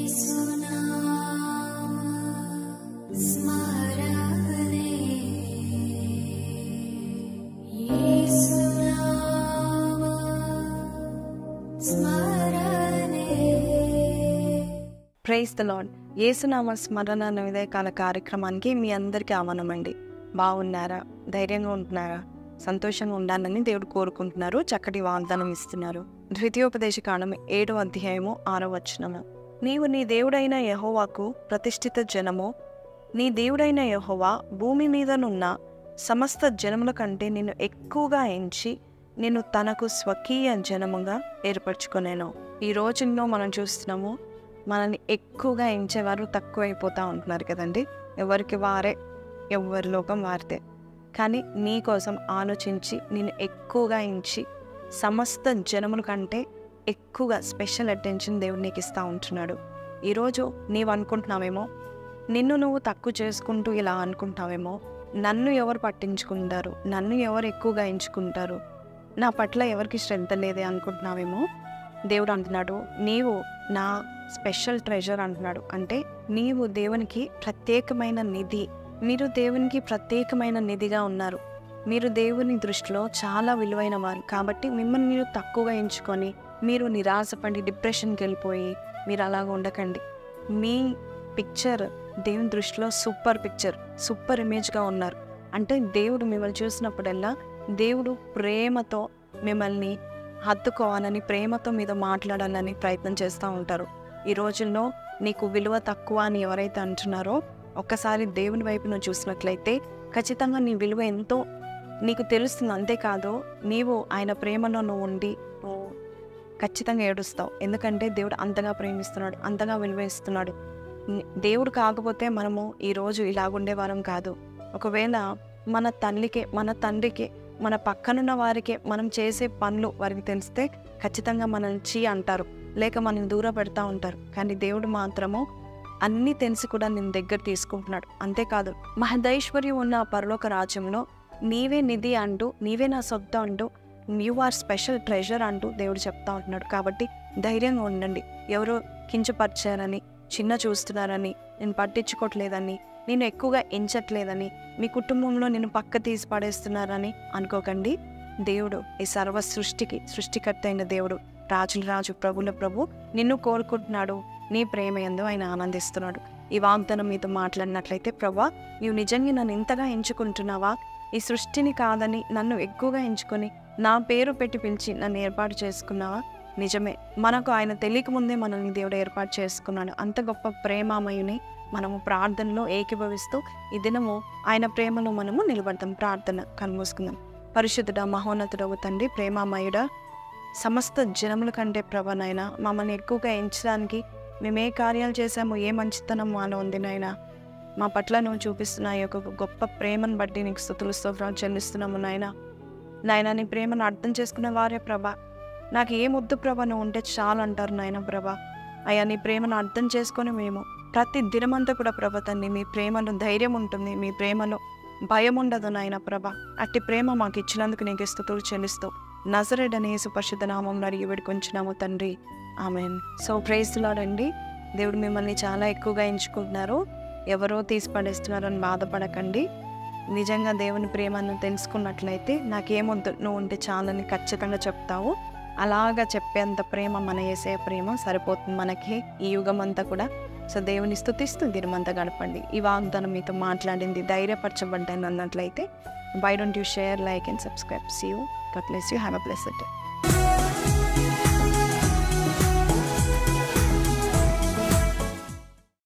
Praise the lord. యేసునామ స్మరణ అనే ఉదయకాల కార్యక్రమానికి మీ అందరికీ ఆహ్వానమండి. బాగున్నారా? ధైర్యంగా ఉంటున్నారా? సంతోషంగా ఉండాలని దేవుడు కోరుకుంటున్నారు. చక్కటి వాగ్దానం ఇస్తున్నారు. ద్వితీయోపదేశకాండం 7వ అధ్యాయము 6వ వచనము. నీవు నీ దేవుడైన యెహోవాకు ప్రతిష్ఠిత జనము, నీ దేవుడైన యెహోవా భూమి మీదనున్న సమస్త జనముల కంటే నిన్ను ఎక్కువగా ఎంచి నిన్ను తనకు స్వకీయ జనముగా ఏర్పరచుకొనేను. ఈ రోజుల్లో మనం చూస్తున్నాము, మనల్ని ఎక్కువగా ఎంచేవారు తక్కువైపోతూ ఉంటున్నారు కదండి. ఎవరికి వారే, ఎవరి లోకం వారితే. కానీ నీ కోసం ఆలోచించి నిన్ను ఎక్కువగా ఎంచి సమస్త జనముల కంటే ఎక్కువగా స్పెషల్ అటెన్షన్ దేవుడు నీకు ఇస్తూ ఉంటున్నాడు. ఈరోజు నీవు అనుకుంటున్నావేమో, నిన్ను నువ్వు తక్కువ చేసుకుంటూ ఇలా అనుకుంటావేమో, నన్ను ఎవరు పట్టించుకుంటారు, నన్ను ఎవరు ఎక్కువగా ఎంచుకుంటారు, నా పట్ల ఎవరికి శ్రద్ధ లేదే అనుకుంటున్నావేమో. దేవుడు అంటున్నాడు, నీవు నా స్పెషల్ ట్రెజర్ అంటున్నాడు. అంటే నీవు దేవునికి ప్రత్యేకమైన నిధి. మీరు దేవునికి ప్రత్యేకమైన నిధిగా ఉన్నారు. మీరు దేవుని దృష్టిలో చాలా విలువైన వారు. కాబట్టి మిమ్మల్ని మీరు తక్కువగా ఎంచుకొని మీరు నిరాశపడి డిప్రెషన్కి వెళ్ళిపోయి మీరు అలాగ ఉండకండి. మీ పిక్చర్ దేవుని దృష్టిలో సూపర్ పిక్చర్, సూపర్ ఇమేజ్గా ఉన్నారు. అంటే దేవుడు మిమ్మల్ని చూసినప్పుడల్లా దేవుడు ప్రేమతో మిమ్మల్ని హత్తుకోవాలని, ప్రేమతో మీతో మాట్లాడాలని ప్రయత్నం చేస్తూ ఉంటారు. ఈ రోజుల్లో నీకు విలువ తక్కువ అని ఎవరైతే అంటున్నారో, ఒక్కసారి దేవుని వైపు నువ్వు చూసినట్లయితే ఖచ్చితంగా నీ విలువ ఎంతో నీకు తెలుస్తుంది. అంతేకాదు, నీవు ఆయన ప్రేమలో నువ్వు ఉండి నువ్వు ఖచ్చితంగా ఏడుస్తావు. ఎందుకంటే దేవుడు అంతగా ప్రేమిస్తున్నాడు, అంతగా విలువ ఇస్తున్నాడు. దేవుడు కాకపోతే మనము ఈరోజు ఇలాగుండేవారం కాదు. ఒకవేళ మన తల్లికే, మన తండ్రికే, మన పక్కనున్న వారికే మనం చేసే పనులు వారికి తెలిస్తే ఖచ్చితంగా మనల్ని చీ అంటారు, లేక మనం దూరం పెడతా ఉంటారు. కానీ దేవుడు మాత్రము అన్నీ తెలిసి కూడా నేను దగ్గర తీసుకుంటున్నాడు. అంతేకాదు, మహదైశ్వర్యం ఉన్న పరలోక రాజ్యంలో నీవే నిధి అంటూ, నీవే నా సొత్తు అంటూ, యు ఆర్ స్పెషల్ ట్రెజర్ అంటూ దేవుడు చెప్తా ఉంటున్నాడు. కాబట్టి ధైర్యంగా ఉండండి. ఎవరో కించపరిచారని, చిన్న చూస్తున్నారని, నేను పట్టించుకోవట్లేదని, నేను ఎక్కువగా ఎంచట్లేదని, మీ కుటుంబంలో నేను పక్క తీసి పడేస్తున్నారని అనుకోకండి. దేవుడు ఈ సర్వ సృష్టికి సృష్టికర్త అయిన దేవుడు, రాజుల రాజు, ప్రభుల ప్రభు నిన్ను కోరుకుంటున్నాడు. నీ ప్రేమ యందు ఆయన ఆనందిస్తున్నాడు. ఈ వాగ్దానం మీతో మాట్లాడినట్లయితే, ప్రభా నీవు నిజంగా నన్ను ఇంతగా ఎంచుకుంటున్నావా? ఈ సృష్టిని కాదని నన్ను ఎక్కువగా ఎంచుకొని నా పేరు పెట్టి పిలిచి నన్ను ఏర్పాటు చేసుకున్నావా? నిజమే, మనకు ఆయన తెలియక ముందే మనల్ని దేవుడు ఏర్పాటు చేసుకున్నాడు. అంత గొప్ప ప్రేమామయుని మనము ప్రార్థనలో ఏకీభవిస్తూ ఈ దినము ఆయన ప్రేమలో మనము నిలబడతాం. ప్రార్థన కన్మూసుకుందాం. పరిశుద్ధుడా, మహోన్నతుడవు తండ్రి, ప్రేమామయుడా, సమస్త జనముల కంటే ప్రభా నాయన మమ్మల్ని ఎక్కువగా ఎంచడానికి మేము ఏ కార్యాలు చేశామో, ఏ మంచితనం మాలో ఉంది నాయన, మా పట్ల నువ్వు చూపిస్తున్న ఈ యొక్క గొప్ప ప్రేమను బట్టి నీకు స్తుతులు స్తోత్రాలు చెల్లిస్తున్నాము నాయన. నాయన, నీ ప్రేమను అర్థం చేసుకున్న వారే ప్రభా, నాకు ఏమొద్దు ప్రభా, నువ్వు ఉంటే చాలు అంటారు నాయన. ప్రభా అయ్యా, నీ ప్రేమను అర్థం చేసుకొని మేము ప్రతి దినమంతా కూడా ప్రభా తండ్రి, మీ ప్రేమలో ధైర్యం ఉంటుంది, మీ ప్రేమలో భయం ఉండదు నాయన. ప్రభా అట్టి ప్రేమ మాకు ఇచ్చినందుకు నీకు స్తుతులు చెల్లిస్తూ నజరేయుడైన యేసు పరిశుద్ధ నామములో అడిగి వేడుకొంచున్నాము తండ్రి, ఆమేన్. సో ప్రైజ్ ది లార్డ్ అండి. దేవుడు మిమ్మల్ని చాలా ఎక్కువగా ఎంచుకుంటున్నారు. ఎవరో తీసి పడేస్తున్నారని బాధపడకండి. నిజంగా దేవుని ప్రేమను తెలుసుకున్నట్లయితే నాకేమొద్దు, నువ్వు ఉంటే చాలని ఖచ్చితంగా చెప్తావు. అలాగా చెప్పేంత ప్రేమ మన యేసయ్య ప్రేమ సరిపోతుంది మనకి ఈ యుగం అంతా కూడా. సో దేవుని స్తుతిస్తూ దినమంతా గడపండి. ఈ వాగ్దానం మీతో మాట్లాడింది ధైర్యపరచబడ్డాను అన్నట్లయితే, why don't you share, like and subscribe. See you. God bless you. Have a blessed day.